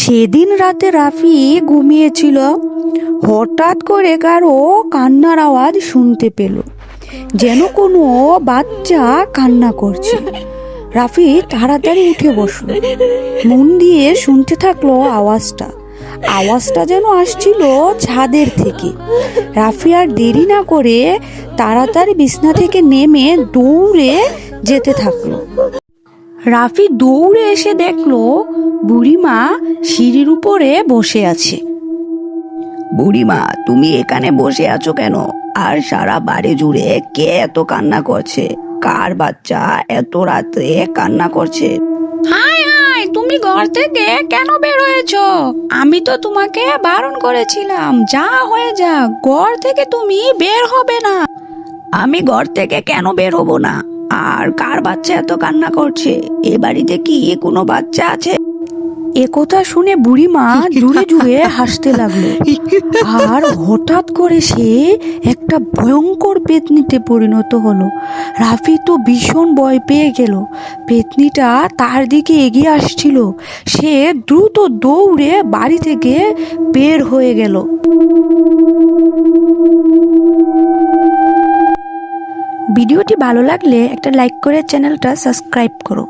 সেদিন রাতে রাফি ঘুমিয়েছিল। হঠাৎ করে কারো কান্নার আওয়াজ শুনতে পেল, যেন কোনো বাচ্চা কান্না করছে। রাফি তাড়াতাড়ি উঠে বসলো, মন দিয়ে শুনতে থাকলো আওয়াজটা যেন আসছিল ছাদের থেকে। রাফি আর দেরি না করে তাড়াতাড়ি বিছনা থেকে নেমে দৌড়ে যেতে থাকলো। রাফি দৌড়ে এসে দেখলো বুড়িমা সিঁড়ির উপরে বসে আছে। বুড়িমা, তুমি এখানে বসে আছো কেন? আর সারা বাড়ি জুড়ে কে এত কান্না করছে? কার বাচ্চা এত রাতে কান্না করছে? হায় হায়, তুমি ঘর থেকে কেন বের হয়েছো? আমি তো তোমাকে বারণ করেছিলাম, যা হয়ে যা, ঘর থেকে তুমি বের হবে না। আমি ঘর থেকে কেন বের হবো না? আর কার বাচ্চা এত কান্না করছে? এ বাড়িতে কি কোনো বাচ্চা আছে? একথা শুনে বুড়িমা জুড়ে জুড়ে হাসতে লাগলো। আর হঠাৎ করে সে একটা ভয়ঙ্কর পেতনিতে পরিণত হলো। রাফি তো ভীষণ ভয় পেয়ে গেল। পেতনিটা তার দিকে এগিয়ে আসছিল। সে দ্রুত দৌড়ে বাড়ি থেকে বের হয়ে গেল। ভিডিওটি ভালো লাগলে একটা লাইক করে চ্যানেলটা সাবস্ক্রাইব করো।